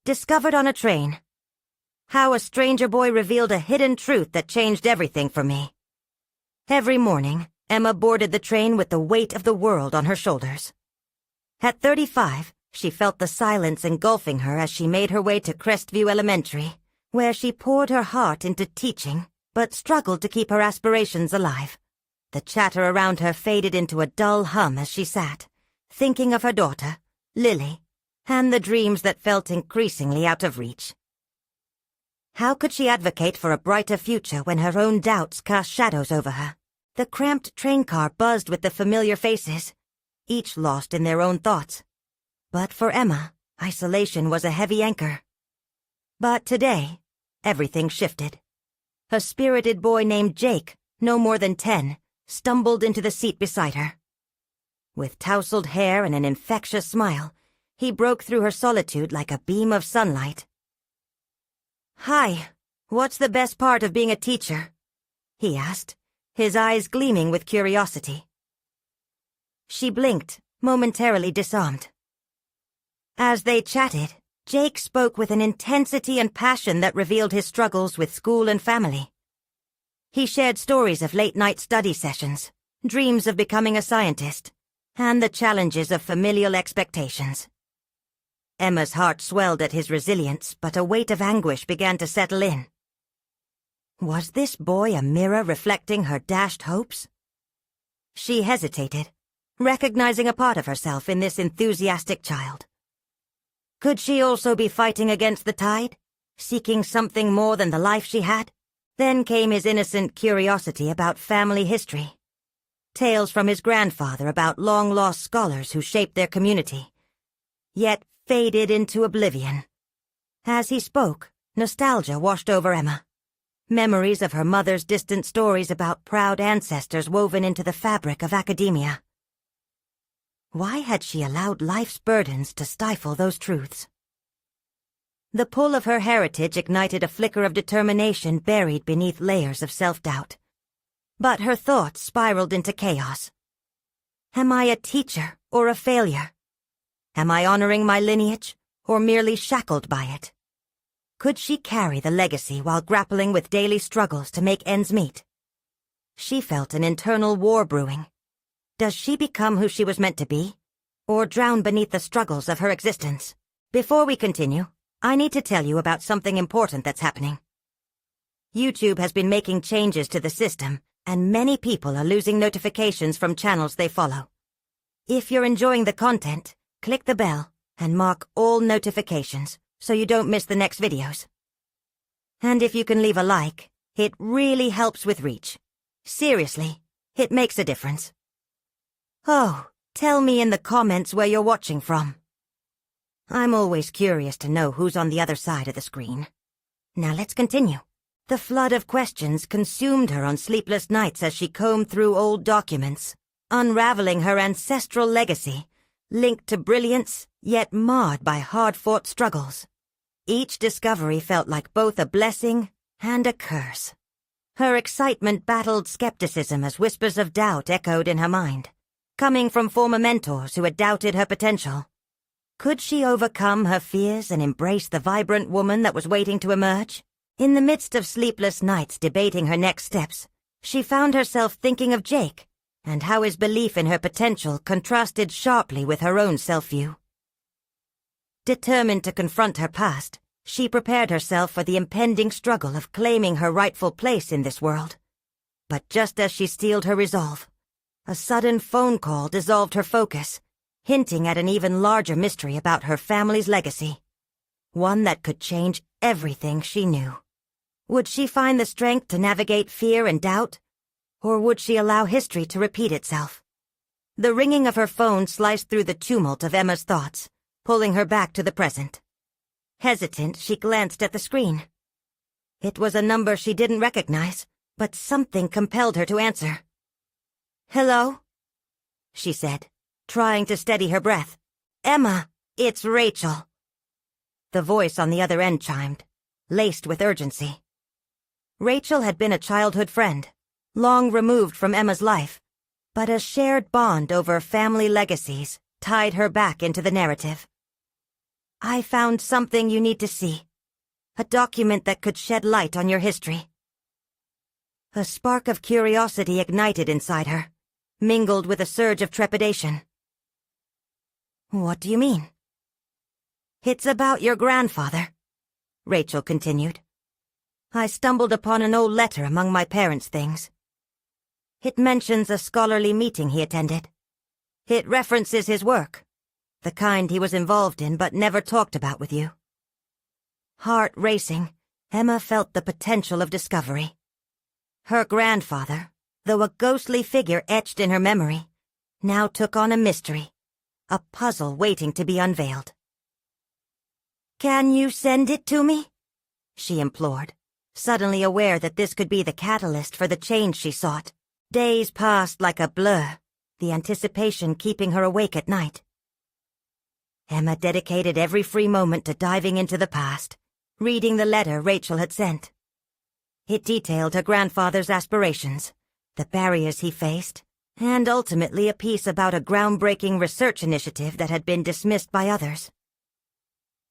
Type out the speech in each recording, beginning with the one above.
Discovered on a train. How a stranger boy revealed a hidden truth that changed everything for me. Every morning, Emma boarded the train with the weight of the world on her shoulders. At 35, she felt the silence engulfing her as she made her way to Crestview Elementary, where she poured her heart into teaching, but struggled to keep her aspirations alive. The chatter around her faded into a dull hum as she sat, thinking of her daughter, Lily, and the dreams that felt increasingly out of reach. How could she advocate for a brighter future when her own doubts cast shadows over her? The cramped train car buzzed with the familiar faces, each lost in their own thoughts. But for Emma, isolation was a heavy anchor. But today, everything shifted. A spirited boy named Jake, no more than 10, stumbled into the seat beside her. With tousled hair and an infectious smile, he broke through her solitude like a beam of sunlight. "Hi, what's the best part of being a teacher?" he asked, his eyes gleaming with curiosity. She blinked, momentarily disarmed. As they chatted, Jake spoke with an intensity and passion that revealed his struggles with school and family. He shared stories of late-night study sessions, dreams of becoming a scientist, and the challenges of familial expectations. Emma's heart swelled at his resilience, but a weight of anguish began to settle in. Was this boy a mirror reflecting her dashed hopes? She hesitated, recognizing a part of herself in this enthusiastic child. Could she also be fighting against the tide, seeking something more than the life she had? Then came his innocent curiosity about family history. Tales from his grandfather about long-lost scholars who shaped their community, yet faded into oblivion. As he spoke, nostalgia washed over Emma. Memories of her mother's distant stories about proud ancestors woven into the fabric of academia. Why had she allowed life's burdens to stifle those truths? The pull of her heritage ignited a flicker of determination buried beneath layers of self-doubt. But her thoughts spiraled into chaos. Am I a teacher or a failure? Am I honoring my lineage, or merely shackled by it? Could she carry the legacy while grappling with daily struggles to make ends meet? She felt an internal war brewing. Does she become who she was meant to be, or drown beneath the struggles of her existence? Before we continue, I need to tell you about something important that's happening. YouTube has been making changes to the system, and many people are losing notifications from channels they follow. If you're enjoying the content, click the bell and mark all notifications so you don't miss the next videos. And if you can leave a like, it really helps with reach. Seriously, it makes a difference. Oh, tell me in the comments where you're watching from. I'm always curious to know who's on the other side of the screen. Now let's continue. The flood of questions consumed her on sleepless nights as she combed through old documents, unraveling her ancestral legacy, linked to brilliance, yet marred by hard-fought struggles. Each discovery felt like both a blessing and a curse. Her excitement battled skepticism as whispers of doubt echoed in her mind, coming from former mentors who had doubted her potential. Could she overcome her fears and embrace the vibrant woman that was waiting to emerge? In the midst of sleepless nights debating her next steps, she found herself thinking of Jake, and how his belief in her potential contrasted sharply with her own self-view. Determined to confront her past, she prepared herself for the impending struggle of claiming her rightful place in this world. But just as she steeled her resolve, a sudden phone call dissolved her focus, hinting at an even larger mystery about her family's legacy, one that could change everything she knew. Would she find the strength to navigate fear and doubt? Or would she allow history to repeat itself? The ringing of her phone sliced through the tumult of Emma's thoughts, pulling her back to the present. Hesitant, she glanced at the screen. It was a number she didn't recognize, but something compelled her to answer. "Hello?" she said, trying to steady her breath. "Emma, it's Rachel." The voice on the other end chimed, laced with urgency. Rachel had been a childhood friend, long removed from Emma's life, but a shared bond over family legacies tied her back into the narrative. I found something you need to see. A document that could shed light on your history." A spark of curiosity ignited inside her, mingled with a surge of trepidation. "What do you mean?" "It's about your grandfather," Rachel continued. "I stumbled upon an old letter among my parents' things. It mentions a scholarly meeting he attended. It references his work, the kind he was involved in but never talked about with you." Heart racing, Emma felt the potential of discovery. Her grandfather, though a ghostly figure etched in her memory, now took on a mystery, a puzzle waiting to be unveiled. "Can you send it to me?" she implored, suddenly aware that this could be the catalyst for the change she sought. Days passed like a blur, the anticipation keeping her awake at night. Emma dedicated every free moment to diving into the past, reading the letter Rachel had sent. It detailed her grandfather's aspirations, the barriers he faced, and ultimately a piece about a groundbreaking research initiative that had been dismissed by others.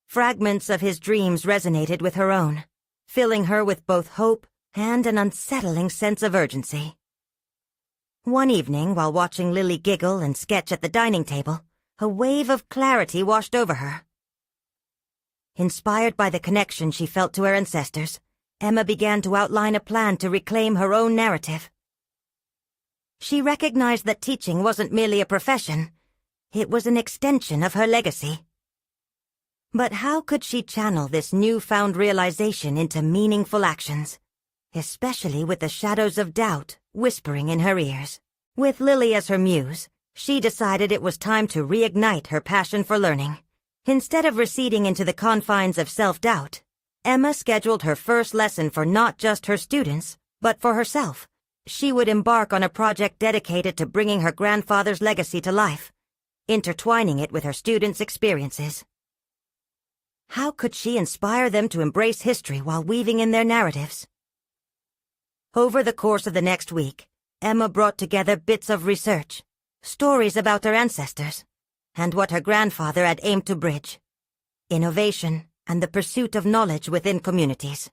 Fragments of his dreams resonated with her own, filling her with both hope and an unsettling sense of urgency. One evening, while watching Lily giggle and sketch at the dining table, a wave of clarity washed over her. Inspired by the connection she felt to her ancestors, Emma began to outline a plan to reclaim her own narrative. She recognized that teaching wasn't merely a profession, it was an extension of her legacy. But how could she channel this newfound realization into meaningful actions, especially with the shadows of doubt whispering in her ears? With Lily as her muse, she decided it was time to reignite her passion for learning. Instead of receding into the confines of self-doubt, Emma scheduled her first lesson for not just her students, but for herself. She would embark on a project dedicated to bringing her grandfather's legacy to life, intertwining it with her students' experiences. How could she inspire them to embrace history while weaving in their narratives? Over the course of the next week, Emma brought together bits of research, stories about her ancestors, and what her grandfather had aimed to bridge: innovation and the pursuit of knowledge within communities.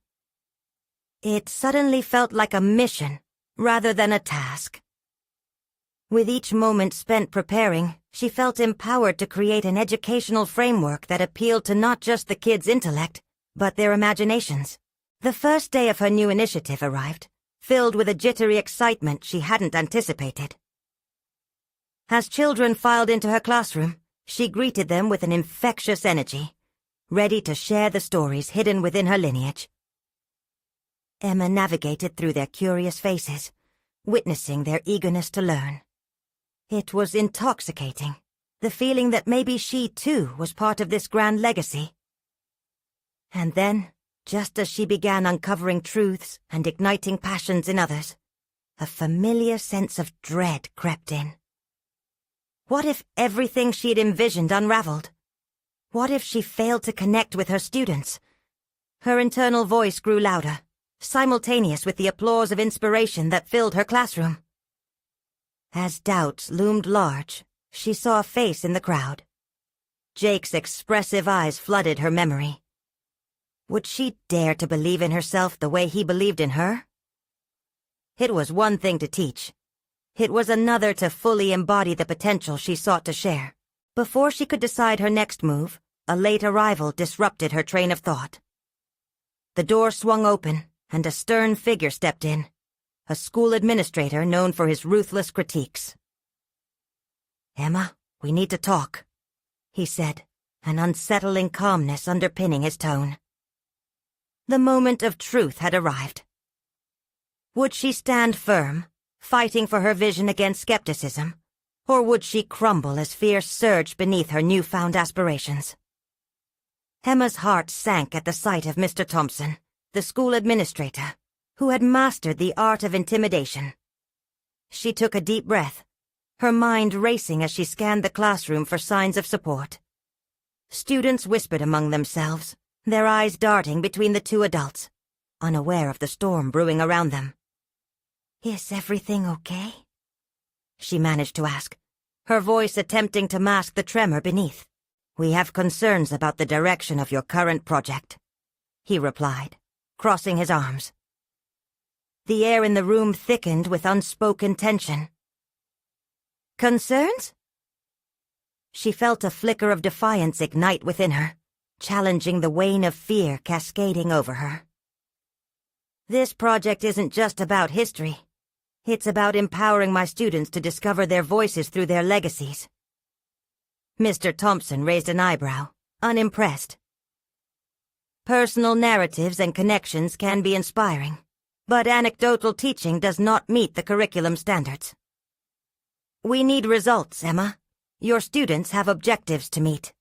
It suddenly felt like a mission rather than a task. With each moment spent preparing, she felt empowered to create an educational framework that appealed to not just the kids' intellect, but their imaginations. The first day of her new initiative arrived, filled with a jittery excitement she hadn't anticipated. As children filed into her classroom, she greeted them with an infectious energy, ready to share the stories hidden within her lineage. Emma navigated through their curious faces, witnessing their eagerness to learn. It was intoxicating, the feeling that maybe she too was part of this grand legacy. And then, just as she began uncovering truths and igniting passions in others, a familiar sense of dread crept in. What if everything she'd envisioned unraveled? What if she failed to connect with her students? Her internal voice grew louder, simultaneous with the applause of inspiration that filled her classroom. As doubts loomed large, she saw a face in the crowd. Jake's expressive eyes flooded her memory. Would she dare to believe in herself the way he believed in her? It was one thing to teach. It was another to fully embody the potential she sought to share. Before she could decide her next move, a late arrival disrupted her train of thought. The door swung open, and a stern figure stepped in, a school administrator known for his ruthless critiques. "Emma, we need to talk," he said, an unsettling calmness underpinning his tone. The moment of truth had arrived. Would she stand firm, fighting for her vision against skepticism, or would she crumble as fear surged beneath her newfound aspirations? Emma's heart sank at the sight of Mr. Thompson, the school administrator, who had mastered the art of intimidation. She took a deep breath, her mind racing as she scanned the classroom for signs of support. Students whispered among themselves, their eyes darting between the two adults, unaware of the storm brewing around them. "Is everything okay?" she managed to ask, her voice attempting to mask the tremor beneath. "We have concerns about the direction of your current project," he replied, crossing his arms. The air in the room thickened with unspoken tension. "Concerns?" She felt a flicker of defiance ignite within her, challenging the wane of fear cascading over her. "This project isn't just about history. It's about empowering my students to discover their voices through their legacies." Mr. Thompson raised an eyebrow, unimpressed. "Personal narratives and connections can be inspiring, but anecdotal teaching does not meet the curriculum standards. We need results, Emma. Your students have objectives to meet."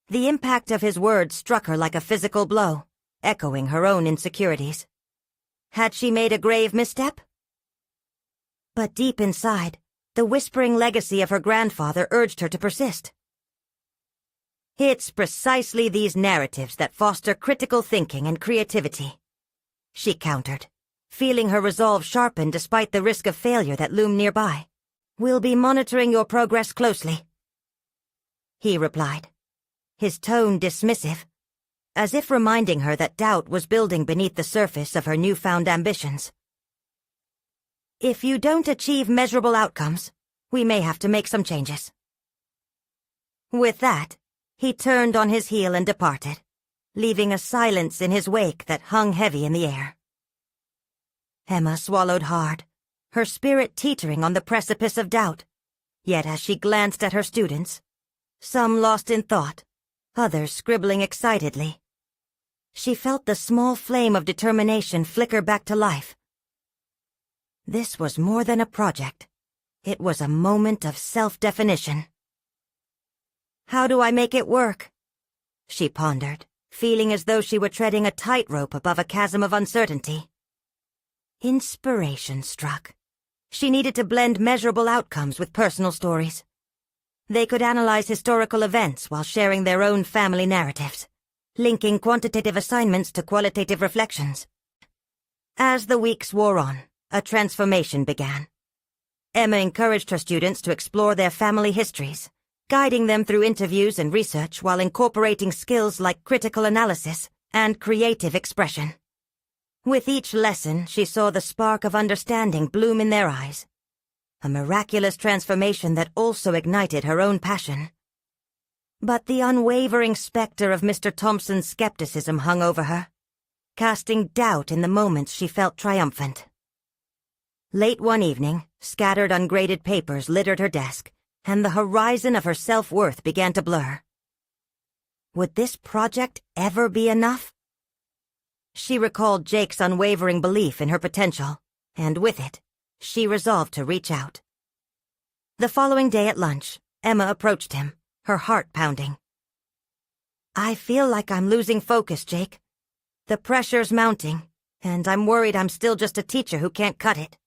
The impact of his words struck her like a physical blow, echoing her own insecurities. Had she made a grave misstep? But deep inside, the whispering legacy of her grandfather urged her to persist. "It's precisely these narratives that foster critical thinking and creativity," she countered, feeling her resolve sharpen despite the risk of failure that loomed nearby. "We'll be monitoring your progress closely," he replied, his tone dismissive, as if reminding her that doubt was building beneath the surface of her newfound ambitions. "If you don't achieve measurable outcomes, we may have to make some changes." With that, he turned on his heel and departed, leaving a silence in his wake that hung heavy in the air. Emma swallowed hard, her spirit teetering on the precipice of doubt. Yet as she glanced at her students, some lost in thought, others scribbling excitedly, she felt the small flame of determination flicker back to life. This was more than a project. It was a moment of self-definition. "How do I make it work?" she pondered, feeling as though she were treading a tightrope above a chasm of uncertainty. Inspiration struck. She needed to blend measurable outcomes with personal stories. They could analyze historical events while sharing their own family narratives, linking quantitative assignments to qualitative reflections. As the weeks wore on, a transformation began. Emma encouraged her students to explore their family histories, guiding them through interviews and research while incorporating skills like critical analysis and creative expression. With each lesson, she saw the spark of understanding bloom in their eyes, a miraculous transformation that also ignited her own passion. But the unwavering specter of Mr. Thompson's skepticism hung over her, casting doubt in the moments she felt triumphant. Late one evening, scattered ungraded papers littered her desk, and the horizon of her self-worth began to blur. Would this project ever be enough? She recalled Jake's unwavering belief in her potential, and with it, she resolved to reach out. The following day at lunch, Emma approached him, her heart pounding. "I feel like I'm losing focus, Jake. The pressure's mounting, and I'm worried I'm still just a teacher who can't cut it,"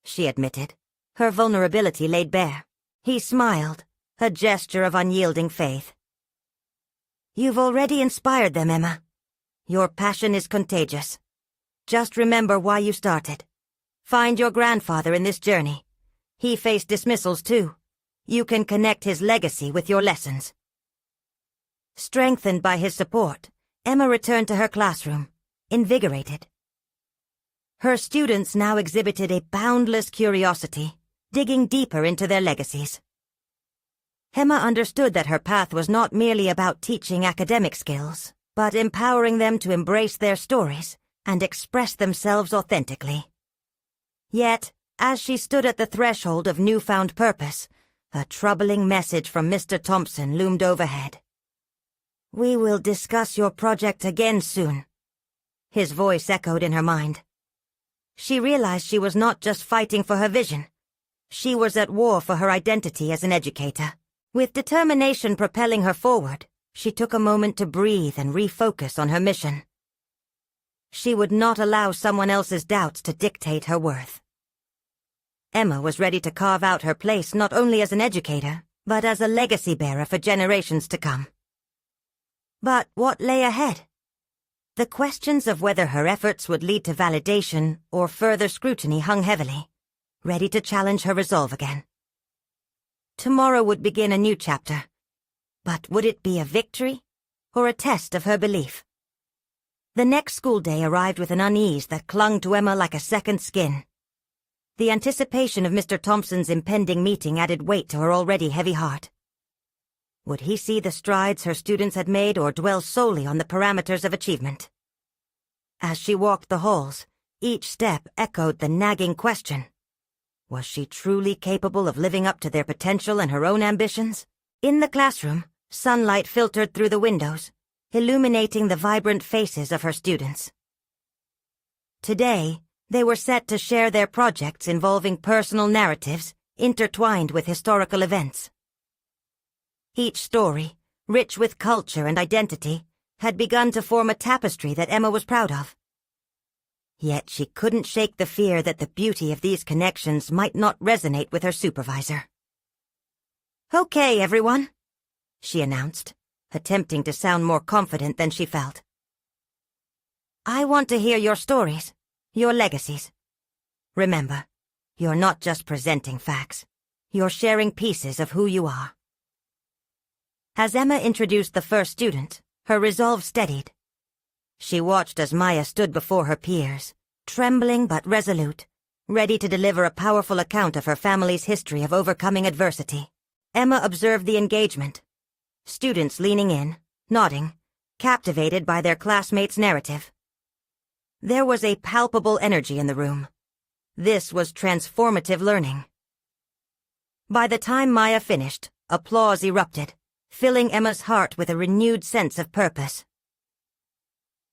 she admitted, her vulnerability laid bare. He smiled, a gesture of unyielding faith. "You've already inspired them, Emma. Your passion is contagious. Just remember why you started. Find your grandfather in this journey. He faced dismissals too. You can connect his legacy with your lessons." Strengthened by his support, Emma returned to her classroom, invigorated. Her students now exhibited a boundless curiosity, digging deeper into their legacies. Emma understood that her path was not merely about teaching academic skills, but empowering them to embrace their stories and express themselves authentically. Yet, as she stood at the threshold of newfound purpose, a troubling message from Mr. Thompson loomed overhead. "We will discuss your project again soon," his voice echoed in her mind. She realized she was not just fighting for her vision. She was at war for her identity as an educator. With determination propelling her forward, she took a moment to breathe and refocus on her mission. She would not allow someone else's doubts to dictate her worth. Emma was ready to carve out her place not only as an educator, but as a legacy bearer for generations to come. But what lay ahead? The questions of whether her efforts would lead to validation or further scrutiny hung heavily, ready to challenge her resolve again. Tomorrow would begin a new chapter, But would it be a victory or a test of her belief? The next school day arrived with an unease that clung to Emma like a second skin. The anticipation of Mr. Thompson's impending meeting added weight to her already heavy heart. Would he see the strides her students had made or dwell solely on the parameters of achievement? As she walked the halls, each step echoed the nagging question. Was she truly capable of living up to their potential and her own ambitions? In the classroom, sunlight filtered through the windows, illuminating the vibrant faces of her students. Today, they were set to share their projects involving personal narratives intertwined with historical events. Each story, rich with culture and identity, had begun to form a tapestry that Emma was proud of. Yet she couldn't shake the fear that the beauty of these connections might not resonate with her supervisor. "Okay, everyone," she announced, attempting to sound more confident than she felt. "I want to hear your stories, your legacies. Remember, you're not just presenting facts. You're sharing pieces of who you are." As Emma introduced the first student, her resolve steadied. She watched as Maya stood before her peers, trembling but resolute, ready to deliver a powerful account of her family's history of overcoming adversity. Emma observed the engagement. Students leaning in, nodding, captivated by their classmates' narrative. There was a palpable energy in the room. This was transformative learning. By the time Maya finished, applause erupted, filling Emma's heart with a renewed sense of purpose.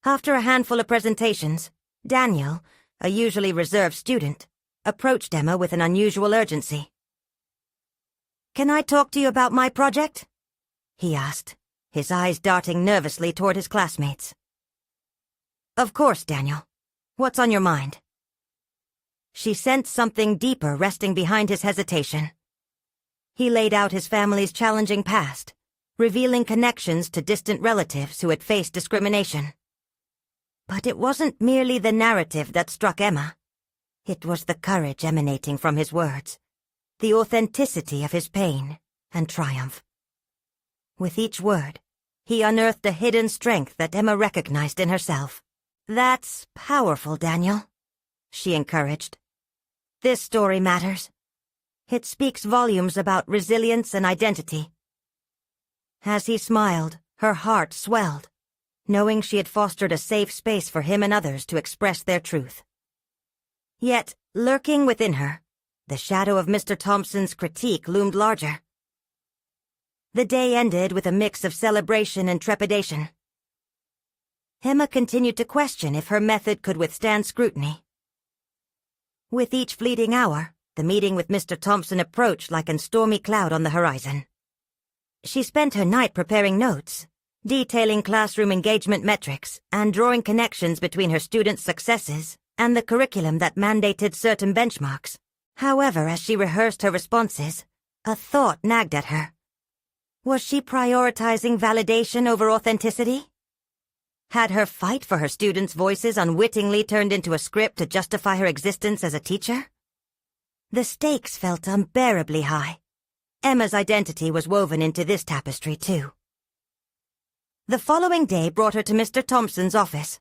After a handful of presentations, Daniel, a usually reserved student, approached Emma with an unusual urgency. "Can I talk to you about my project?" he asked, his eyes darting nervously toward his classmates. "Of course, Daniel. What's on your mind?" She sensed something deeper resting behind his hesitation. He laid out his family's challenging past, revealing connections to distant relatives who had faced discrimination. But it wasn't merely the narrative that struck Emma. It was the courage emanating from his words, the authenticity of his pain and triumph. With each word, he unearthed a hidden strength that Emma recognized in herself. "That's powerful, Daniel," she encouraged. "This story matters. It speaks volumes about resilience and identity." As he smiled, her heart swelled, knowing she had fostered a safe space for him and others to express their truth. Yet, lurking within her, the shadow of Mr. Thompson's critique loomed larger. The day ended with a mix of celebration and trepidation. Emma continued to question if her method could withstand scrutiny. With each fleeting hour, the meeting with Mr. Thompson approached like a stormy cloud on the horizon. She spent her night preparing notes, detailing classroom engagement metrics and drawing connections between her students' successes and the curriculum that mandated certain benchmarks. However, as she rehearsed her responses, a thought nagged at her. Was she prioritizing validation over authenticity? Had her fight for her students' voices unwittingly turned into a script to justify her existence as a teacher? The stakes felt unbearably high. Emma's identity was woven into this tapestry, too. The following day brought her to Mr. Thompson's office.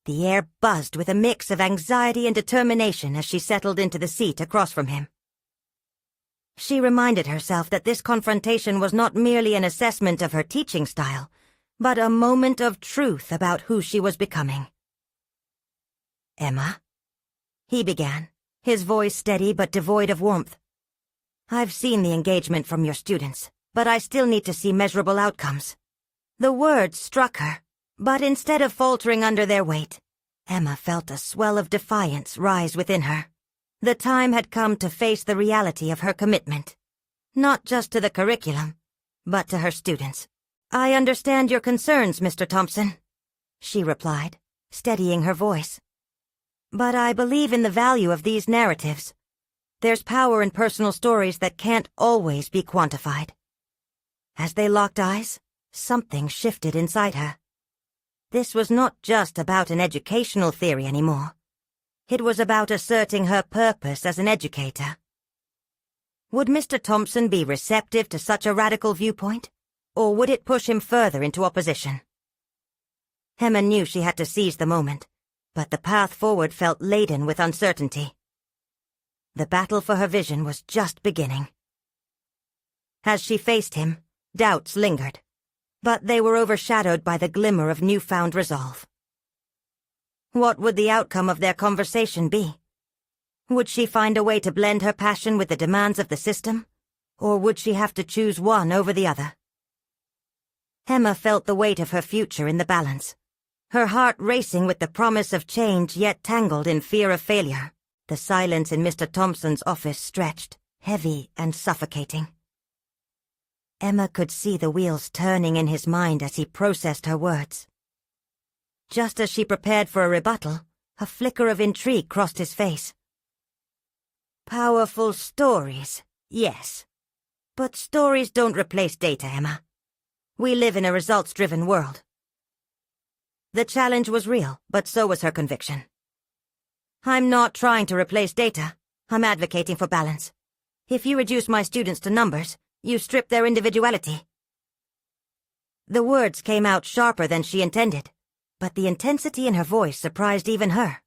The air buzzed with a mix of anxiety and determination as she settled into the seat across from him. She reminded herself that this confrontation was not merely an assessment of her teaching style, but a moment of truth about who she was becoming. "Emma," he began, his voice steady but devoid of warmth. "I've seen the engagement from your students, but I still need to see measurable outcomes." The words struck her, but instead of faltering under their weight, Emma felt a swell of defiance rise within her. The time had come to face the reality of her commitment, not just to the curriculum, but to her students. "I understand your concerns, Mr. Thompson," she replied, steadying her voice. "But I believe in the value of these narratives. There's power in personal stories that can't always be quantified." As they locked eyes, something shifted inside her. This was not just about an educational theory anymore. It was about asserting her purpose as an educator. Would Mr. Thompson be receptive to such a radical viewpoint? or would it push him further into opposition? Emma knew she had to seize the moment, but the path forward felt laden with uncertainty. The battle for her vision was just beginning. As she faced him, doubts lingered, but they were overshadowed by the glimmer of newfound resolve. What would the outcome of their conversation be? Would she find a way to blend her passion with the demands of the system, or would she have to choose one over the other? Emma felt the weight of her future in the balance, her heart racing with the promise of change yet tangled in fear of failure. The silence in Mr. Thompson's office stretched, heavy and suffocating. Emma could see the wheels turning in his mind as he processed her words. Just as she prepared for a rebuttal, a flicker of intrigue crossed his face. Powerful stories, yes. But stories don't replace data, Emma. We live in a results-driven world. The challenge was real, but so was her conviction. I'm not trying to replace data. I'm advocating for balance. If you reduce my students to numbers, you strip their individuality. The words came out sharper than she intended, but the intensity in her voice surprised even her.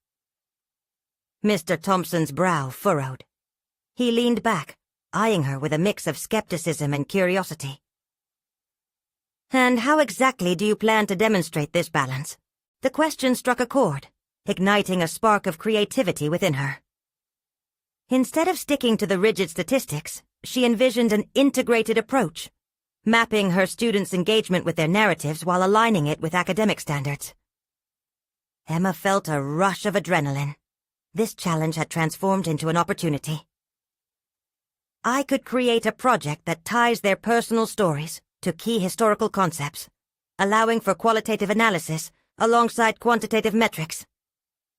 Mr. Thompson's brow furrowed. He leaned back, eyeing her with a mix of skepticism and curiosity. And how exactly do you plan to demonstrate this balance? The question struck a chord, igniting a spark of creativity within her. Instead of sticking to the rigid statistics, she envisioned an integrated approach, mapping her students' engagement with their narratives while aligning it with academic standards. Emma felt a rush of adrenaline. This challenge had transformed into an opportunity. I could create a project that ties their personal stories to key historical concepts, allowing for qualitative analysis alongside quantitative metrics.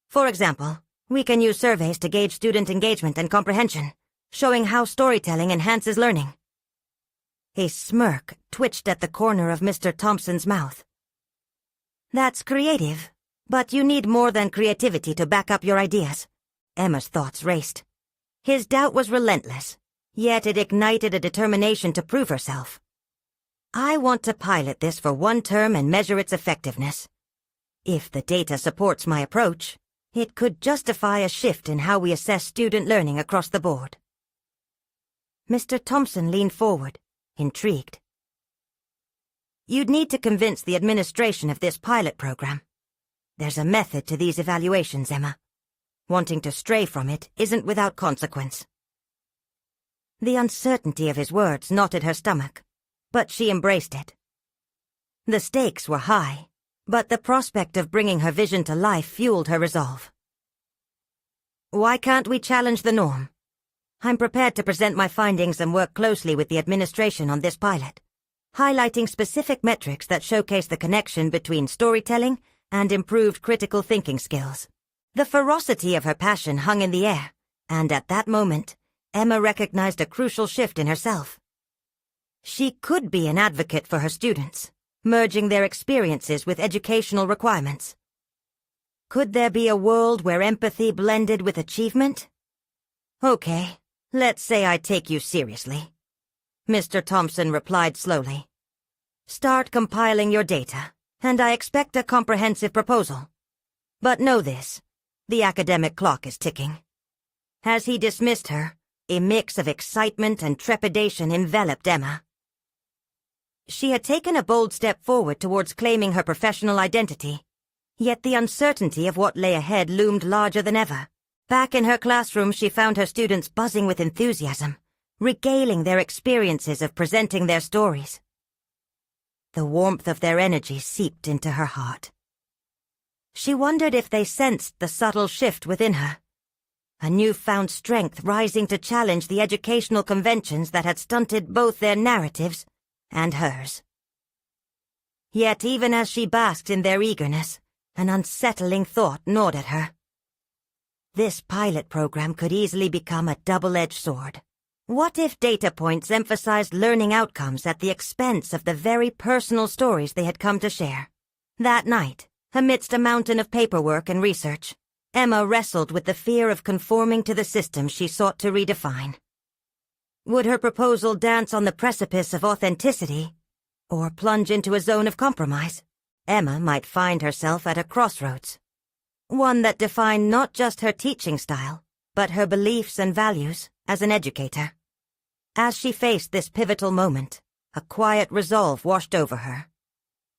For example, we can use surveys to gauge student engagement and comprehension, showing how storytelling enhances learning. A smirk twitched at the corner of Mr. Thompson's mouth. That's creative, but you need more than creativity to back up your ideas. Emma's thoughts raced. His doubt was relentless, yet it ignited a determination to prove herself. I want to pilot this for one term and measure its effectiveness. If the data supports my approach, it could justify a shift in how we assess student learning across the board. Mr. Thompson leaned forward, intrigued. You'd need to convince the administration of this pilot program. There's a method to these evaluations, Emma. Wanting to stray from it isn't without consequence. The uncertainty of his words knotted her stomach, but she embraced it. The stakes were high, but the prospect of bringing her vision to life fueled her resolve. Why can't we challenge the norm? I'm prepared to present my findings and work closely with the administration on this pilot, highlighting specific metrics that showcase the connection between storytelling and improved critical thinking skills. The ferocity of her passion hung in the air, and at that moment, Emma recognized a crucial shift in herself. She could be an advocate for her students, merging their experiences with educational requirements. Could there be a world where empathy blended with achievement? Okay, let's say I take you seriously. Mr. Thompson replied slowly. Start compiling your data, and I expect a comprehensive proposal. But know this, the academic clock is ticking. As he dismissed her, a mix of excitement and trepidation enveloped Emma. She had taken a bold step forward towards claiming her professional identity, yet the uncertainty of what lay ahead loomed larger than ever. Back in her classroom, she found her students buzzing with enthusiasm, regaling their experiences of presenting their stories. The warmth of their energy seeped into her heart. She wondered if they sensed the subtle shift within her, a newfound strength rising to challenge the educational conventions that had stunted both their narratives and hers. Yet even as she basked in their eagerness, an unsettling thought gnawed at her. This pilot program could easily become a double-edged sword. What if data points emphasized learning outcomes at the expense of the very personal stories they had come to share? That night, amidst a mountain of paperwork and research, Emma wrestled with the fear of conforming to the system she sought to redefine. Would her proposal dance on the precipice of authenticity, or plunge into a zone of compromise, Emma might find herself at a crossroads. One that defined not just her teaching style, but her beliefs and values as an educator. As she faced this pivotal moment, a quiet resolve washed over her.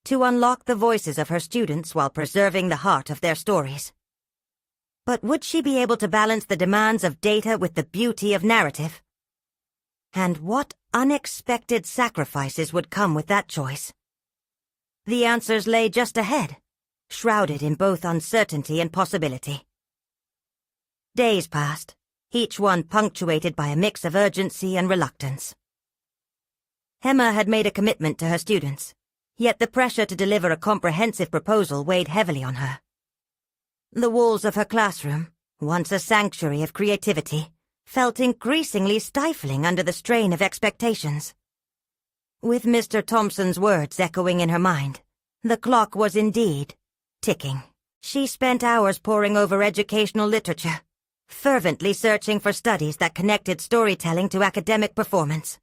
To unlock the voices of her students while preserving the heart of their stories. But would she be able to balance the demands of data with the beauty of narrative? And what unexpected sacrifices would come with that choice? The answers lay just ahead, shrouded in both uncertainty and possibility. Days passed, each one punctuated by a mix of urgency and reluctance. Emma had made a commitment to her students, yet the pressure to deliver a comprehensive proposal weighed heavily on her. The walls of her classroom, once a sanctuary of creativity, felt increasingly stifling under the strain of expectations. With Mr. Thompson's words echoing in her mind, the clock was indeed ticking. She spent hours poring over educational literature, fervently searching for studies that connected storytelling to academic performance.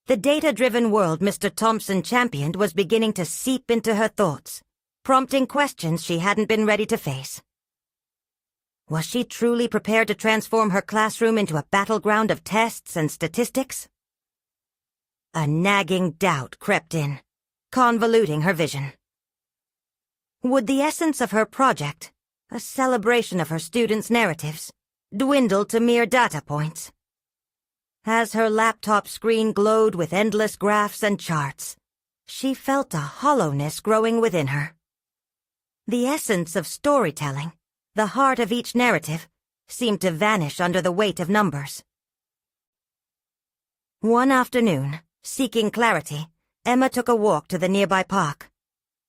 The data-driven world Mr. Thompson championed was beginning to seep into her thoughts, prompting questions she hadn't been ready to face. Was she truly prepared to transform her classroom into a battleground of tests and statistics? A nagging doubt crept in, convoluting her vision. Would the essence of her project, a celebration of her students' narratives, dwindle to mere data points? As her laptop screen glowed with endless graphs and charts, she felt a hollowness growing within her. The essence of storytelling, the heart of each narrative, seemed to vanish under the weight of numbers. One afternoon, seeking clarity, Emma took a walk to the nearby park.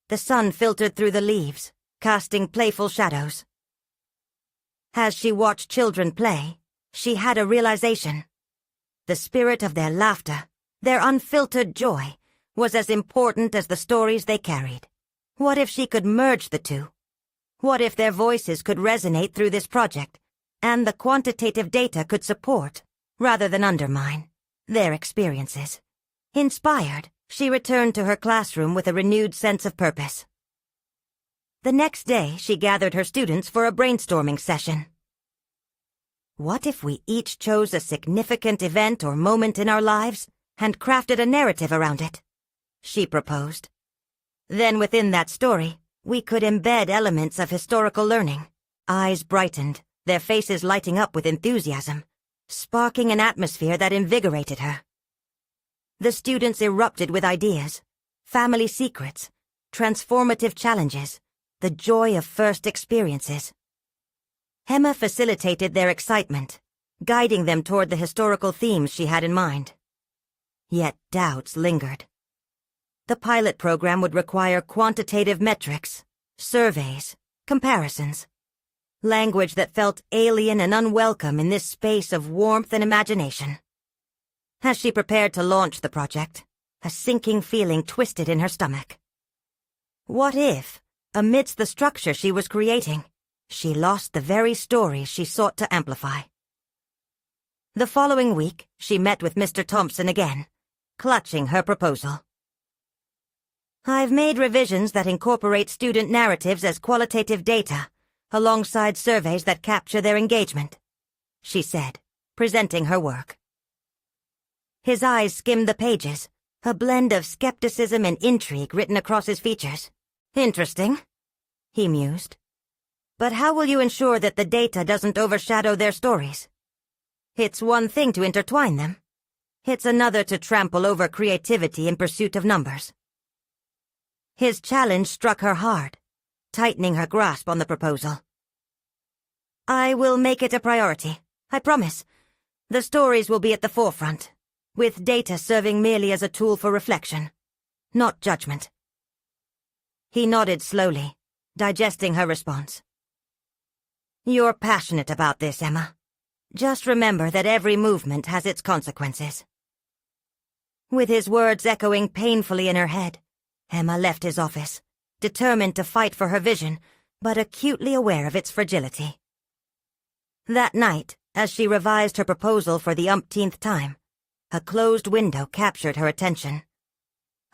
The sun filtered through the leaves, casting playful shadows. As she watched children play, she had a realization. The spirit of their laughter, their unfiltered joy, was as important as the stories they carried. What if she could merge the two? What if their voices could resonate through this project, and the quantitative data could support, rather than undermine, their experiences? Inspired, she returned to her classroom with a renewed sense of purpose. The next day, she gathered her students for a brainstorming session. What if we each chose a significant event or moment in our lives and crafted a narrative around it? She proposed. Then within that story, we could embed elements of historical learning. Eyes brightened, their faces lighting up with enthusiasm, sparking an atmosphere that invigorated her. The students erupted with ideas, family secrets, transformative challenges, the joy of first experiences. Emma facilitated their excitement, guiding them toward the historical themes she had in mind. Yet doubts lingered. The pilot program would require quantitative metrics, surveys, comparisons, language that felt alien and unwelcome in this space of warmth and imagination. As she prepared to launch the project, a sinking feeling twisted in her stomach. What if, amidst the structure she was creating, she lost the very stories she sought to amplify? The following week, she met with Mr. Thompson again, clutching her proposal. I've made revisions that incorporate student narratives as qualitative data, alongside surveys that capture their engagement, she said, presenting her work. His eyes skimmed the pages, a blend of skepticism and intrigue written across his features. Interesting, he mused. But how will you ensure that the data doesn't overshadow their stories? It's one thing to intertwine them. It's another to trample over creativity in pursuit of numbers. His challenge struck her hard, tightening her grasp on the proposal. I will make it a priority, I promise. The stories will be at the forefront, with data serving merely as a tool for reflection, not judgment. He nodded slowly, digesting her response. You're passionate about this, Emma. Just remember that every movement has its consequences. With his words echoing painfully in her head, Emma left his office, determined to fight for her vision, but acutely aware of its fragility. That night, as she revised her proposal for the umpteenth time, a closed window captured her attention.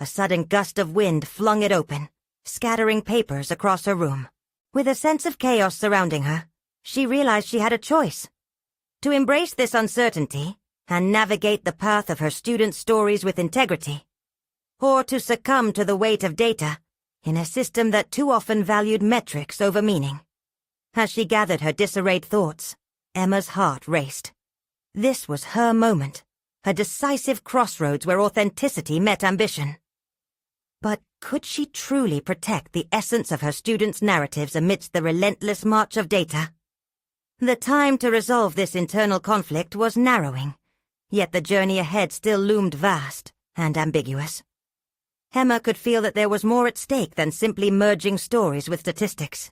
a sudden gust of wind flung it open, scattering papers across her room. With a sense of chaos surrounding her, she realized she had a choice: to embrace this uncertainty and navigate the path of her students' stories with integrity, or to succumb to the weight of data in a system that too often valued metrics over meaning. As she gathered her disarrayed thoughts, Emma's heart raced. This was her moment, a decisive crossroads where authenticity met ambition. But could she truly protect the essence of her students' narratives amidst the relentless march of data? The time to resolve this internal conflict was narrowing, yet the journey ahead still loomed vast and ambiguous. Emma could feel that there was more at stake than simply merging stories with statistics.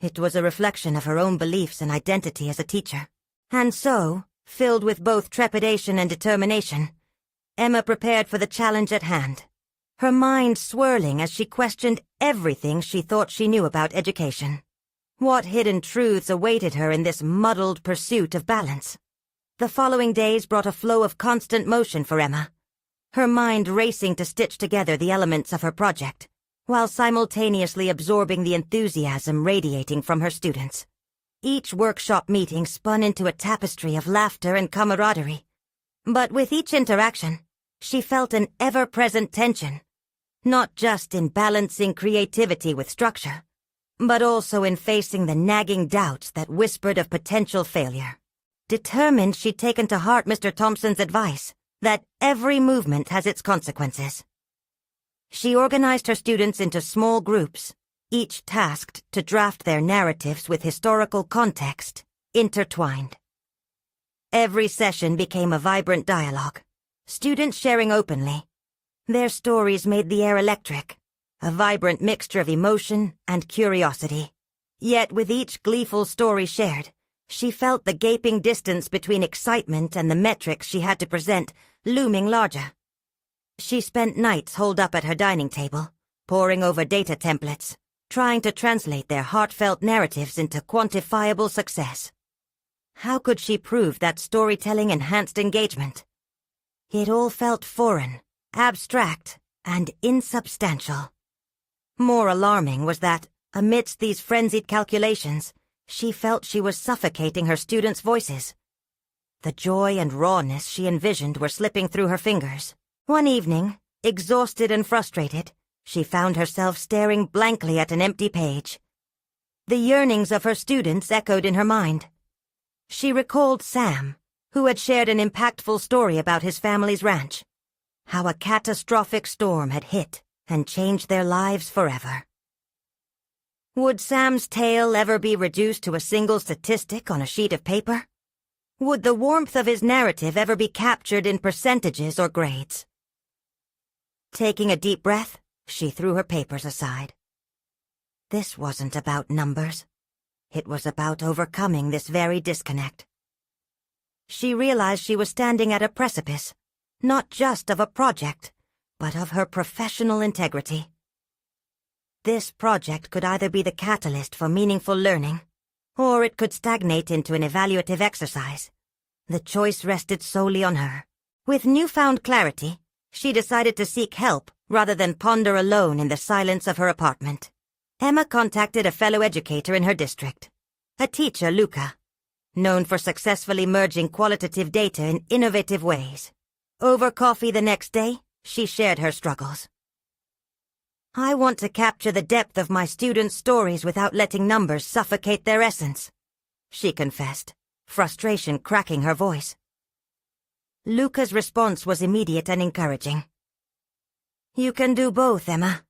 It was a reflection of her own beliefs and identity as a teacher. And so, filled with both trepidation and determination, Emma prepared for the challenge at hand, her mind swirling as she questioned everything she thought she knew about education. What hidden truths awaited her in this muddled pursuit of balance? The following days brought a flow of constant motion for Emma, her mind racing to stitch together the elements of her project, while simultaneously absorbing the enthusiasm radiating from her students. Each workshop meeting spun into a tapestry of laughter and camaraderie. But with each interaction, she felt an ever-present tension, not just in balancing creativity with structure, but also in facing the nagging doubts that whispered of potential failure. Determined, she'd taken to heart Mr. Thompson's advice that every movement has its consequences. She organized her students into small groups, each tasked to draft their narratives with historical context intertwined. Every session became a vibrant dialogue, students sharing openly. Their stories made the air electric, a vibrant mixture of emotion and curiosity. Yet with each gleeful story shared, she felt the gaping distance between excitement and the metrics she had to present looming larger. She spent nights holed up at her dining table, poring over data templates, trying to translate their heartfelt narratives into quantifiable success. How could she prove that storytelling enhanced engagement? It all felt foreign, abstract, and insubstantial. More alarming was that, amidst these frenzied calculations, she felt she was suffocating her students' voices. The joy and rawness she envisioned were slipping through her fingers. One evening, exhausted and frustrated, she found herself staring blankly at an empty page. The yearnings of her students echoed in her mind. She recalled Sam, who had shared an impactful story about his family's ranch, how a catastrophic storm had hit and changed their lives forever. Would Sam's tale ever be reduced to a single statistic on a sheet of paper? Would the warmth of his narrative ever be captured in percentages or grades? Taking a deep breath, she threw her papers aside. This wasn't about numbers. It was about overcoming this very disconnect. She realized she was standing at a precipice, not just of a project, but of her professional integrity. This project could either be the catalyst for meaningful learning, or it could stagnate into an evaluative exercise. The choice rested solely on her. With newfound clarity, she decided to seek help rather than ponder alone in the silence of her apartment. Emma contacted a fellow educator in her district, a teacher, Luca, known for successfully merging qualitative data in innovative ways. Over coffee the next day, she shared her struggles. I want to capture the depth of my students' stories without letting numbers suffocate their essence, she confessed, frustration cracking her voice. Luca's response was immediate and encouraging. You can do both, Emma.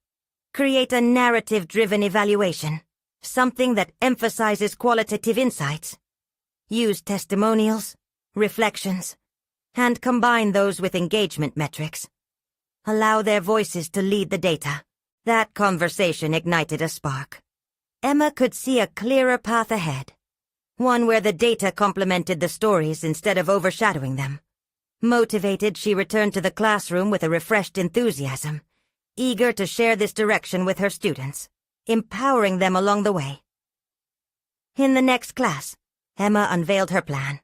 Create a narrative-driven evaluation, something that emphasizes qualitative insights. Use testimonials, reflections, and combine those with engagement metrics. Allow their voices to lead the data. That conversation ignited a spark. Emma could see a clearer path ahead, one where the data complemented the stories instead of overshadowing them. Motivated, she returned to the classroom with a refreshed enthusiasm, eager to share this direction with her students, empowering them along the way. In the next class, Emma unveiled her plan.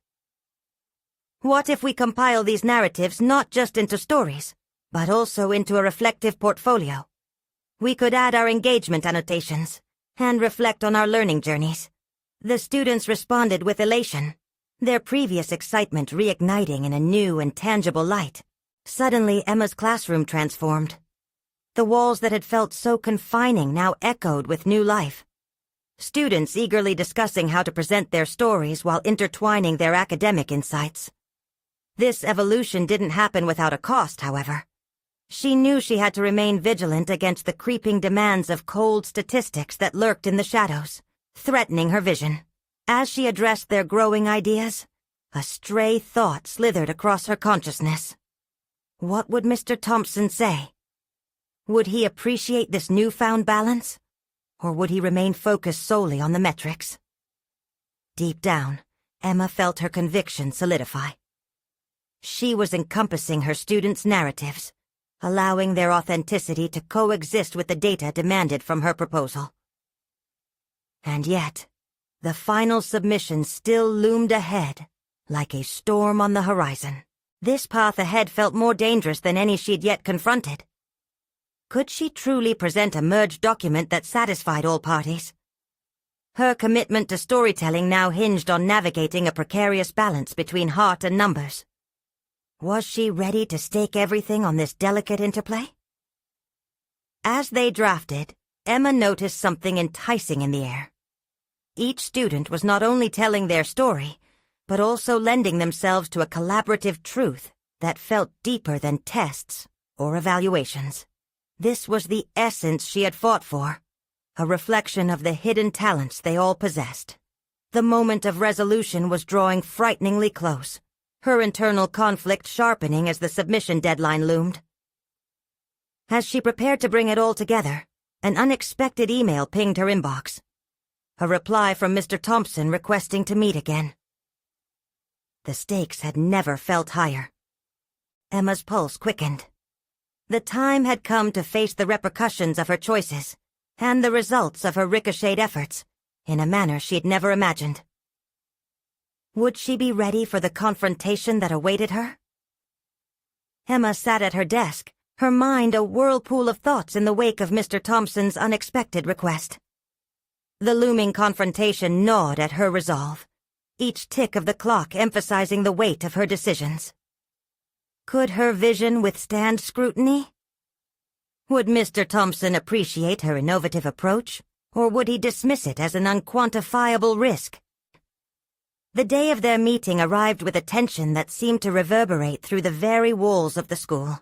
What if we compile these narratives not just into stories, but also into a reflective portfolio. We could add our engagement annotations and reflect on our learning journeys. The students responded with elation, their previous excitement reigniting in a new and tangible light. Suddenly, Emma's classroom transformed. The walls that had felt so confining now echoed with new life. Students eagerly discussing how to present their stories while intertwining their academic insights. This evolution didn't happen without a cost, however. She knew she had to remain vigilant against the creeping demands of cold statistics that lurked in the shadows, threatening her vision. As she addressed their growing ideas, a stray thought slithered across her consciousness. What would Mr. Thompson say? Would he appreciate this newfound balance? Or would he remain focused solely on the metrics? Deep down, Emma felt her conviction solidify. She was encompassing her students' narratives, allowing their authenticity to coexist with the data demanded from her proposal. And yet, the final submission still loomed ahead, like a storm on the horizon. This path ahead felt more dangerous than any she'd yet confronted. Could she truly present a merged document that satisfied all parties? Her commitment to storytelling now hinged on navigating a precarious balance between heart and numbers. Was she ready to stake everything on this delicate interplay? As they drafted, Emma noticed something enticing in the air. Each student was not only telling their story, but also lending themselves to a collaborative truth that felt deeper than tests or evaluations. This was the essence she had fought for, a reflection of the hidden talents they all possessed. The moment of resolution was drawing frighteningly close, her internal conflict sharpening as the submission deadline loomed. As she prepared to bring it all together, an unexpected email pinged her inbox. A reply from Mr. Thompson requesting to meet again. The stakes had never felt higher. Emma's pulse quickened. The time had come to face the repercussions of her choices, and the results of her ricocheted efforts, in a manner she'd never imagined. Would she be ready for the confrontation that awaited her? Emma sat at her desk, her mind a whirlpool of thoughts in the wake of Mr. Thompson's unexpected request. The looming confrontation gnawed at her resolve, each tick of the clock emphasizing the weight of her decisions. Could her vision withstand scrutiny? Would Mr. Thompson appreciate her innovative approach, or would he dismiss it as an unquantifiable risk? The day of their meeting arrived with a tension that seemed to reverberate through the very walls of the school.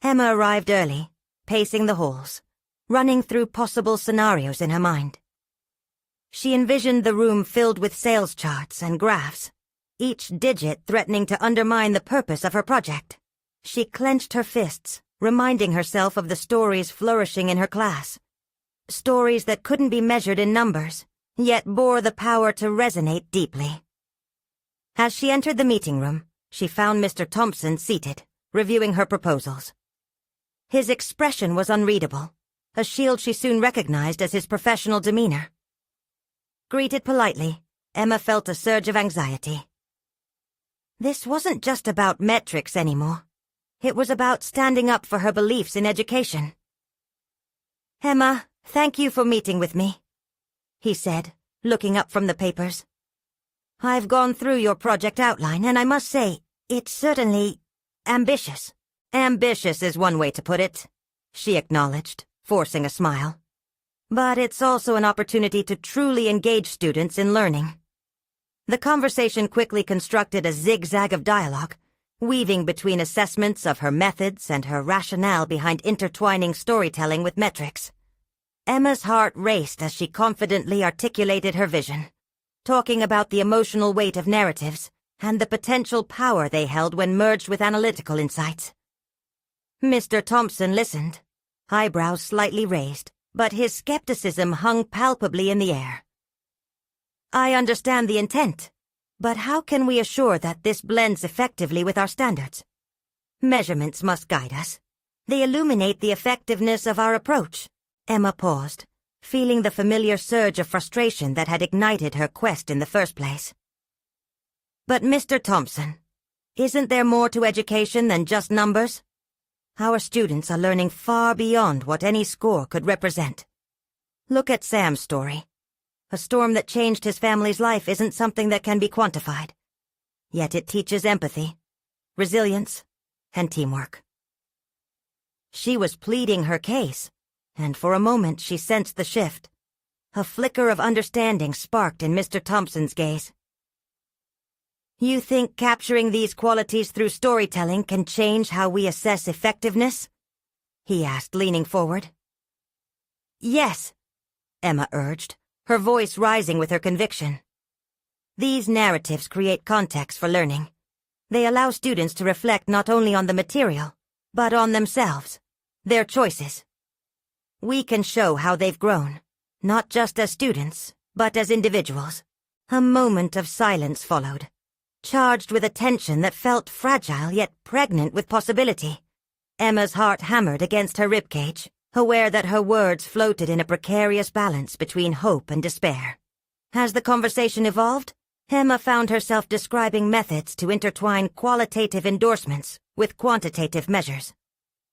Emma arrived early, pacing the halls, running through possible scenarios in her mind. She envisioned the room filled with sales charts and graphs, each digit threatening to undermine the purpose of her project. She clenched her fists, reminding herself of the stories flourishing in her class. Stories that couldn't be measured in numbers, yet bore the power to resonate deeply. As she entered the meeting room, she found Mr. Thompson seated, reviewing her proposals. His expression was unreadable, a shield she soon recognized as his professional demeanor. Greeted politely, Emma felt a surge of anxiety. This wasn't just about metrics anymore. It was about standing up for her beliefs in education. "Emma, thank you for meeting with me," he said, looking up from the papers. "I've gone through your project outline, and I must say, it's certainly ambitious." "Ambitious is one way to put it," she acknowledged, forcing a smile. "But it's also an opportunity to truly engage students in learning." The conversation quickly constructed a zigzag of dialogue, weaving between assessments of her methods and her rationale behind intertwining storytelling with metrics. Emma's heart raced as she confidently articulated her vision, talking about the emotional weight of narratives and the potential power they held when merged with analytical insights. Mr. Thompson listened, eyebrows slightly raised, but his skepticism hung palpably in the air. "I understand the intent, but how can we assure that this blends effectively with our standards? Measurements must guide us. They illuminate the effectiveness of our approach." Emma paused, feeling the familiar surge of frustration that had ignited her quest in the first place. "But Mr. Thompson, isn't there more to education than just numbers?" Our students are learning far beyond what any score could represent. Look at Sam's story. A storm that changed his family's life isn't something that can be quantified. Yet it teaches empathy, resilience, and teamwork. She was pleading her case, and for a moment she sensed the shift. A flicker of understanding sparked in Mr. Thompson's gaze. You think capturing these qualities through storytelling can change how we assess effectiveness? He asked, leaning forward. Yes, Emma urged, her voice rising with her conviction. These narratives create context for learning. They allow students to reflect not only on the material, but on themselves, their choices. We can show how they've grown, not just as students, but as individuals. A moment of silence followed, charged with a tension that felt fragile yet pregnant with possibility. Emma's heart hammered against her ribcage, aware that her words floated in a precarious balance between hope and despair. As the conversation evolved, Emma found herself describing methods to intertwine qualitative endorsements with quantitative measures,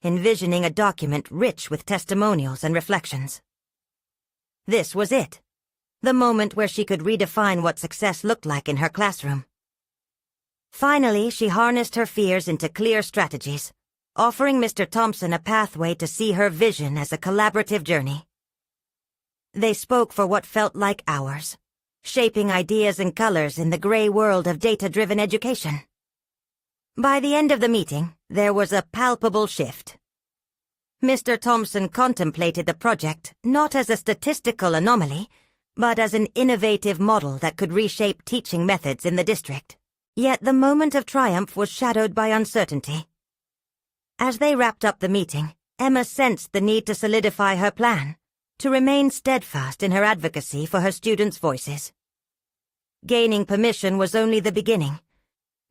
envisioning a document rich with testimonials and reflections. This was it, the moment where she could redefine what success looked like in her classroom. Finally, she harnessed her fears into clear strategies, offering Mr. Thompson a pathway to see her vision as a collaborative journey. They spoke for what felt like hours, shaping ideas and colors in the gray world of data-driven education. By the end of the meeting, there was a palpable shift. Mr. Thompson contemplated the project not as a statistical anomaly, but as an innovative model that could reshape teaching methods in the district. Yet the moment of triumph was shadowed by uncertainty. As they wrapped up the meeting, Emma sensed the need to solidify her plan, to remain steadfast in her advocacy for her students' voices. Gaining permission was only the beginning.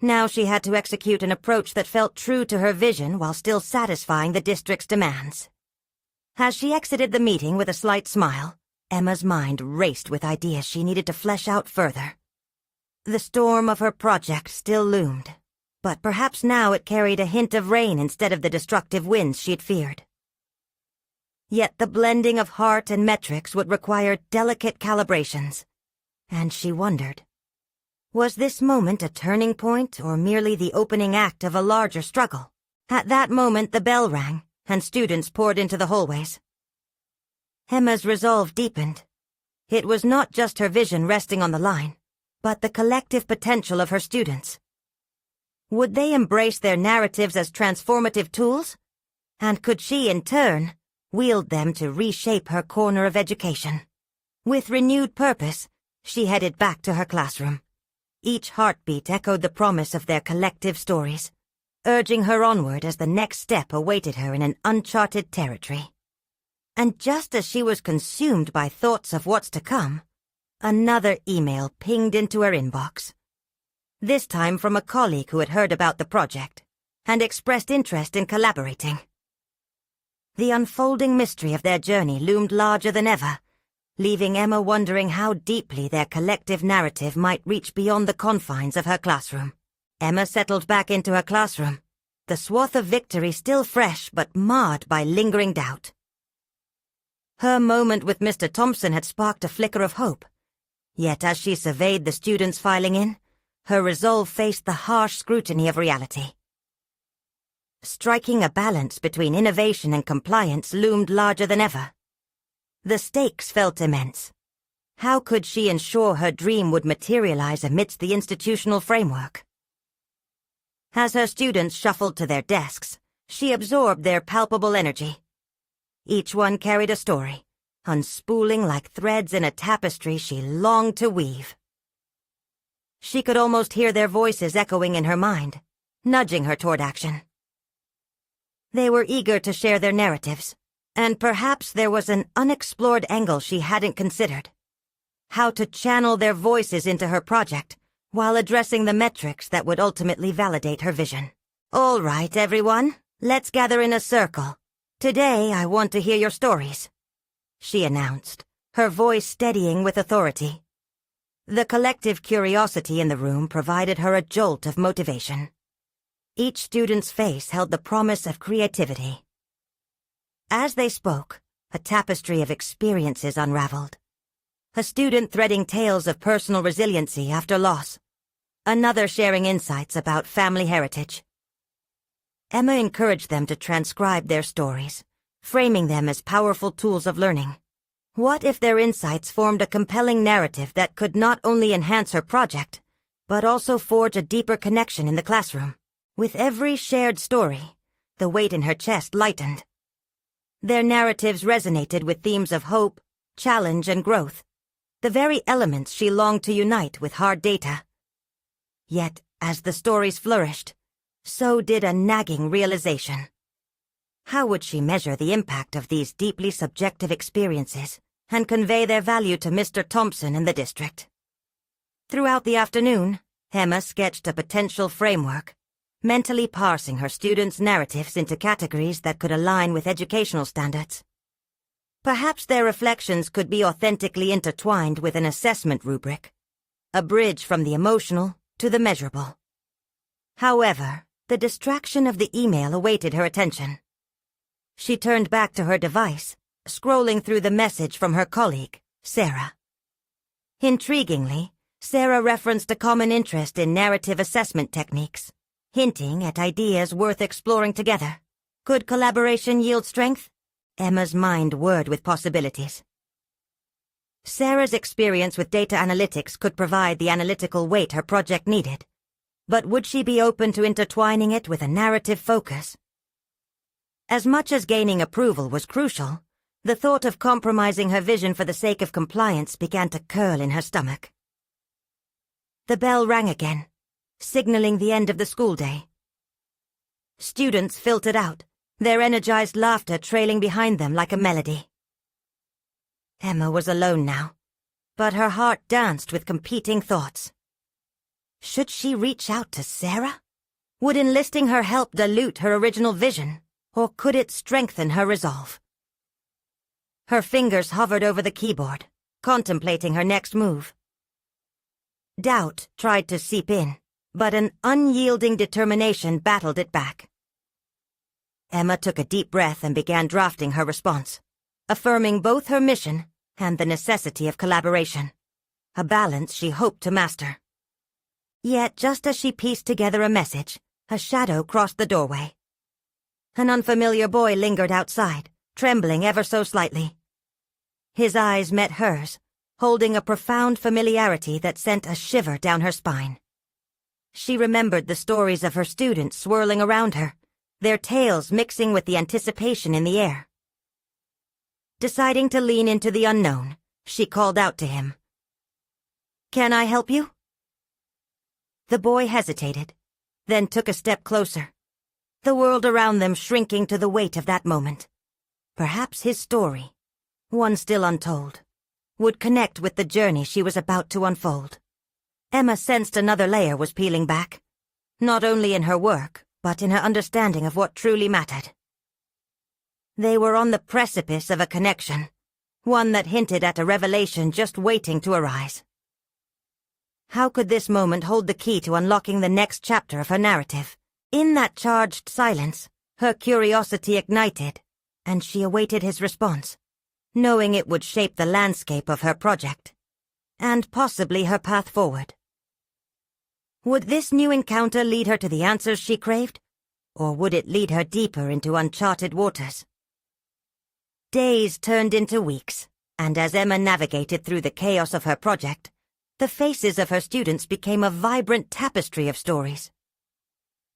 Now she had to execute an approach that felt true to her vision while still satisfying the district's demands. As she exited the meeting with a slight smile, Emma's mind raced with ideas she needed to flesh out further. The storm of her project still loomed, but perhaps now it carried a hint of rain instead of the destructive winds she'd feared. Yet the blending of heart and metrics would require delicate calibrations, and she wondered, was this moment a turning point or merely the opening act of a larger struggle? At that moment the bell rang, and students poured into the hallways. Emma's resolve deepened. It was not just her vision resting on the line, but the collective potential of her students. Would they embrace their narratives as transformative tools? And could she, in turn, wield them to reshape her corner of education? With renewed purpose, she headed back to her classroom. Each heartbeat echoed the promise of their collective stories, urging her onward as the next step awaited her in an uncharted territory. And just as she was consumed by thoughts of what's to come, another email pinged into her inbox. This time from a colleague who had heard about the project and expressed interest in collaborating. The unfolding mystery of their journey loomed larger than ever, leaving Emma wondering how deeply their collective narrative might reach beyond the confines of her classroom. Emma settled back into her classroom, the swath of victory still fresh but marred by lingering doubt. Her moment with Mr. Thompson had sparked a flicker of hope. Yet as she surveyed the students filing in, her resolve faced the harsh scrutiny of reality. Striking a balance between innovation and compliance loomed larger than ever. The stakes felt immense. How could she ensure her dream would materialize amidst the institutional framework? As her students shuffled to their desks, she absorbed their palpable energy. Each one carried a story, unspooling like threads in a tapestry she longed to weave. She could almost hear their voices echoing in her mind, nudging her toward action. They were eager to share their narratives, and perhaps there was an unexplored angle she hadn't considered. How to channel their voices into her project, while addressing the metrics that would ultimately validate her vision. All right, everyone, let's gather in a circle. Today I want to hear your stories, she announced, her voice steadying with authority. The collective curiosity in the room provided her a jolt of motivation. Each student's face held the promise of creativity. As they spoke, a tapestry of experiences unraveled. A student threading tales of personal resiliency after loss. Another sharing insights about family heritage. Emma encouraged them to transcribe their stories, framing them as powerful tools of learning. What if their insights formed a compelling narrative that could not only enhance her project, but also forge a deeper connection in the classroom? With every shared story, the weight in her chest lightened. Their narratives resonated with themes of hope, challenge, and growth, the very elements she longed to unite with hard data. Yet, as the stories flourished, so did a nagging realization. How would she measure the impact of these deeply subjective experiences and convey their value to Mr. Thompson and the district? Throughout the afternoon, Emma sketched a potential framework, mentally parsing her students' narratives into categories that could align with educational standards. Perhaps their reflections could be authentically intertwined with an assessment rubric, a bridge from the emotional to the measurable. However, the distraction of the email awaited her attention. She turned back to her device, scrolling through the message from her colleague, Sarah. Intriguingly, Sarah referenced a common interest in narrative assessment techniques, hinting at ideas worth exploring together. Could collaboration yield strength? Emma's mind whirred with possibilities. Sarah's experience with data analytics could provide the analytical weight her project needed, but would she be open to intertwining it with a narrative focus? As much as gaining approval was crucial, the thought of compromising her vision for the sake of compliance began to curl in her stomach. The bell rang again, signaling the end of the school day. Students filtered out, their energized laughter trailing behind them like a melody. Emma was alone now, but her heart danced with competing thoughts. Should she reach out to Sarah? Would enlisting her help dilute her original vision, or could it strengthen her resolve? Her fingers hovered over the keyboard, contemplating her next move. Doubt tried to seep in, but an unyielding determination battled it back. Emma took a deep breath and began drafting her response, affirming both her mission and the necessity of collaboration, a balance she hoped to master. Yet, just as she pieced together a message, a shadow crossed the doorway. An unfamiliar boy lingered outside, trembling ever so slightly. His eyes met hers, holding a profound familiarity that sent a shiver down her spine. She remembered the stories of her students swirling around her, their tales mixing with the anticipation in the air. Deciding to lean into the unknown, she called out to him. "Can I help you?" The boy hesitated, then took a step closer, the world around them shrinking to the weight of that moment. Perhaps his story, one still untold, would connect with the journey she was about to unfold. Emma sensed another layer was peeling back, not only in her work, but in her understanding of what truly mattered. They were on the precipice of a connection, one that hinted at a revelation just waiting to arise. How could this moment hold the key to unlocking the next chapter of her narrative? In that charged silence, her curiosity ignited, and she awaited his response, knowing it would shape the landscape of her project, and possibly her path forward. Would this new encounter lead her to the answers she craved, or would it lead her deeper into uncharted waters? Days turned into weeks, and as Emma navigated through the chaos of her project, the faces of her students became a vibrant tapestry of stories.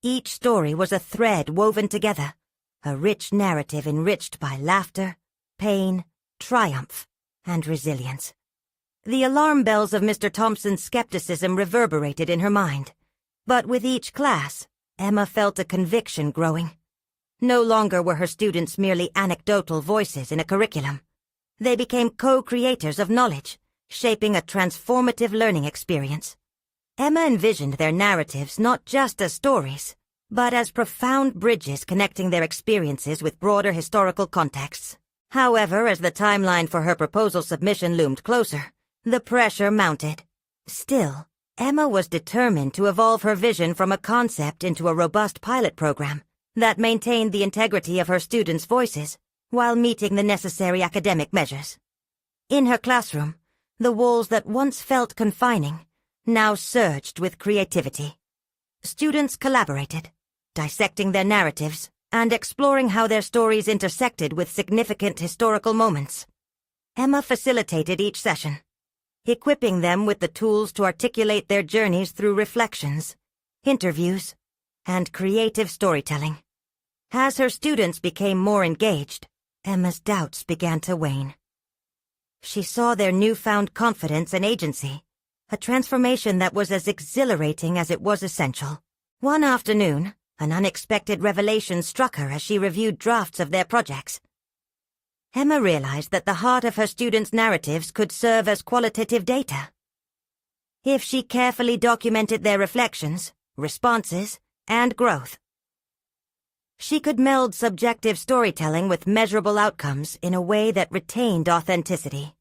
Each story was a thread woven together, a rich narrative enriched by laughter, pain, triumph, and resilience. The alarm bells of Mr. Thompson's skepticism reverberated in her mind, but with each class, Emma felt a conviction growing. No longer were her students merely anecdotal voices in a curriculum. They became co-creators of knowledge, shaping a transformative learning experience. Emma envisioned their narratives not just as stories, but as profound bridges connecting their experiences with broader historical contexts. However, as the timeline for her proposal submission loomed closer, the pressure mounted. Still, Emma was determined to evolve her vision from a concept into a robust pilot program that maintained the integrity of her students' voices while meeting the necessary academic measures. In her classroom, the walls that once felt confining now surged with creativity. Students collaborated, dissecting their narratives and exploring how their stories intersected with significant historical moments. Emma facilitated each session, equipping them with the tools to articulate their journeys through reflections, interviews, and creative storytelling. As her students became more engaged, Emma's doubts began to wane. She saw their newfound confidence and agency, a transformation that was as exhilarating as it was essential. One afternoon, an unexpected revelation struck her as she reviewed drafts of their projects. Emma realized that the heart of her students' narratives could serve as qualitative data. If she carefully documented their reflections, responses, and growth, she could meld subjective storytelling with measurable outcomes in a way that retained authenticity.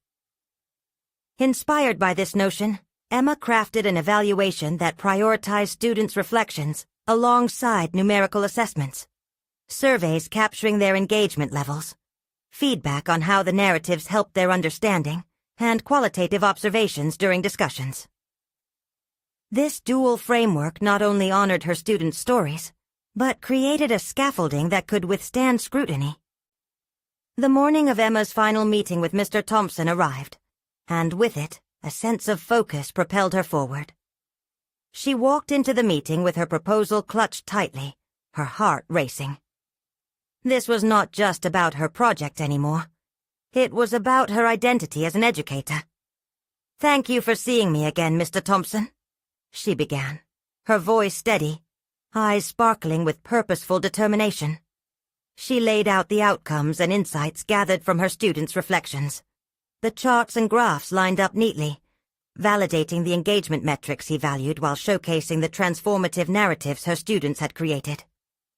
Inspired by this notion, Emma crafted an evaluation that prioritized students' reflections alongside numerical assessments, surveys capturing their engagement levels, feedback on how the narratives helped their understanding, and qualitative observations during discussions. This dual framework not only honored her students' stories, but created a scaffolding that could withstand scrutiny. The morning of Emma's final meeting with Mr. Thompson arrived, and with it, a sense of focus propelled her forward. She walked into the meeting with her proposal clutched tightly, her heart racing. This was not just about her project anymore. It was about her identity as an educator. "Thank you for seeing me again, Mr. Thompson," she began, her voice steady, eyes sparkling with purposeful determination. She laid out the outcomes and insights gathered from her students' reflections. The charts and graphs lined up neatly, validating the engagement metrics he valued while showcasing the transformative narratives her students had created.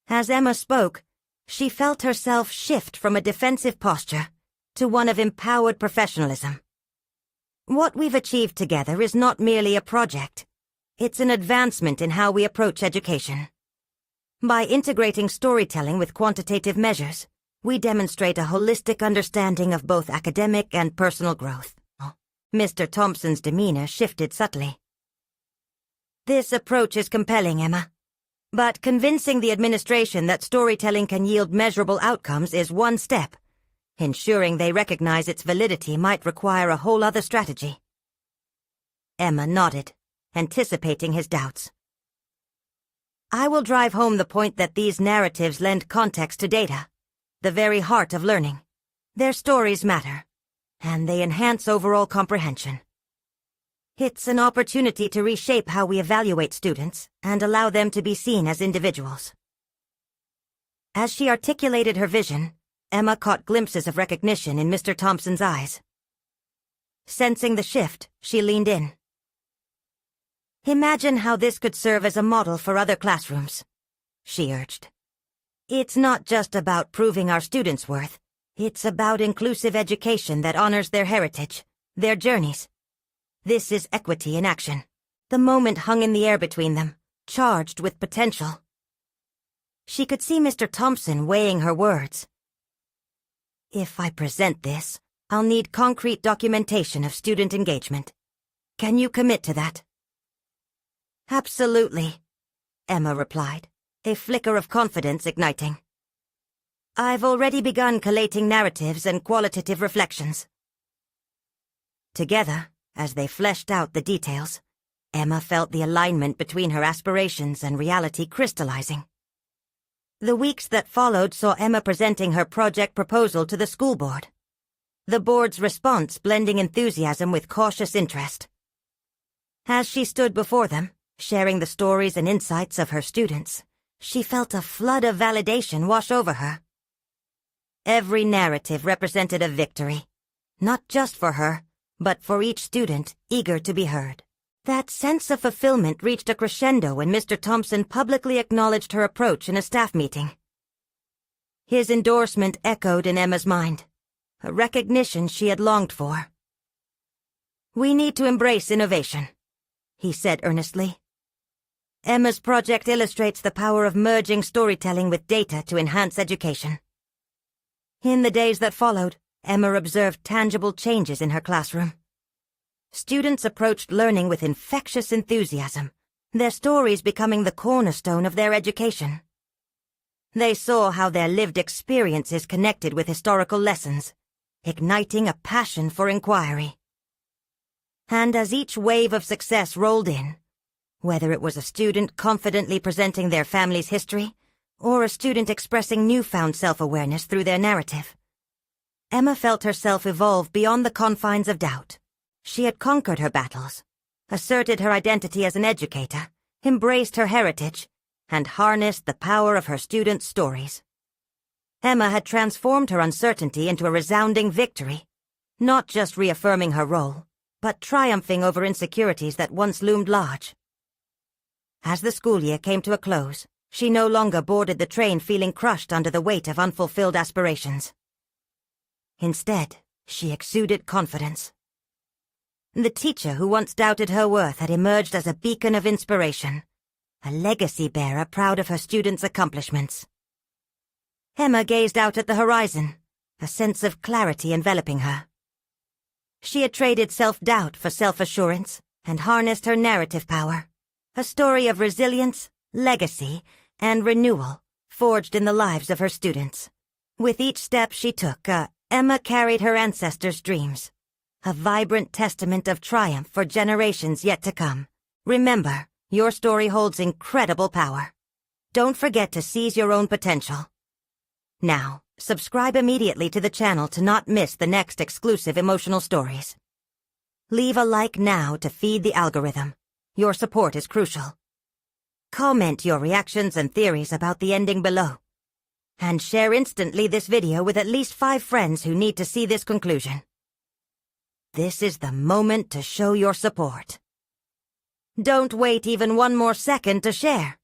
As Emma spoke, she felt herself shift from a defensive posture to one of empowered professionalism. What we've achieved together is not merely a project. It's an advancement in how we approach education. By integrating storytelling with quantitative measures, we demonstrate a holistic understanding of both academic and personal growth. Mr. Thompson's demeanor shifted subtly. "This approach is compelling, Emma. But convincing the administration that storytelling can yield measurable outcomes is one step. Ensuring they recognize its validity might require a whole other strategy." Emma nodded, anticipating his doubts. "I will drive home the point that these narratives lend context to data, the very heart of learning. Their stories matter, and they enhance overall comprehension. It's an opportunity to reshape how we evaluate students and allow them to be seen as individuals." As she articulated her vision, Emma caught glimpses of recognition in Mr. Thompson's eyes. Sensing the shift, she leaned in. "Imagine how this could serve as a model for other classrooms," she urged. "It's not just about proving our students' worth. It's about inclusive education that honors their heritage, their journeys. This is equity in action." The moment hung in the air between them, charged with potential. She could see Mr. Thompson weighing her words. "If I present this, I'll need concrete documentation of student engagement. Can you commit to that?" "Absolutely," Emma replied, a flicker of confidence igniting. "I've already begun collating narratives and qualitative reflections." Together, as they fleshed out the details, Emma felt the alignment between her aspirations and reality crystallizing. The weeks that followed saw Emma presenting her project proposal to the school board, the board's response blending enthusiasm with cautious interest. As she stood before them, sharing the stories and insights of her students, she felt a flood of validation wash over her. Every narrative represented a victory, not just for her, but for each student eager to be heard. That sense of fulfillment reached a crescendo when Mr. Thompson publicly acknowledged her approach in a staff meeting. His endorsement echoed in Emma's mind, a recognition she had longed for. "We need to embrace innovation," he said earnestly. Emma's project illustrates the power of merging storytelling with data to enhance education. In the days that followed, Emma observed tangible changes in her classroom. Students approached learning with infectious enthusiasm, their stories becoming the cornerstone of their education. They saw how their lived experiences connected with historical lessons, igniting a passion for inquiry. And as each wave of success rolled in, whether it was a student confidently presenting their family's history, or a student expressing newfound self-awareness through their narrative, Emma felt herself evolve beyond the confines of doubt. She had conquered her battles, asserted her identity as an educator, embraced her heritage, and harnessed the power of her students' stories. Emma had transformed her uncertainty into a resounding victory, not just reaffirming her role, but triumphing over insecurities that once loomed large. As the school year came to a close, she no longer boarded the train feeling crushed under the weight of unfulfilled aspirations. Instead, she exuded confidence. The teacher who once doubted her worth had emerged as a beacon of inspiration, a legacy bearer proud of her students' accomplishments. Emma gazed out at the horizon, a sense of clarity enveloping her. She had traded self-doubt for self-assurance and harnessed her narrative power, a story of resilience, legacy, and renewal forged in the lives of her students. With each step she took, Emma carried her ancestors' dreams, a vibrant testament of triumph for generations yet to come. Remember, your story holds incredible power. Don't forget to seize your own potential. Now, subscribe immediately to the channel to not miss the next exclusive emotional stories. Leave a like now to feed the algorithm. Your support is crucial. Comment your reactions and theories about the ending below. And share instantly this video with at least 5 friends who need to see this conclusion. This is the moment to show your support. Don't wait even one more second to share.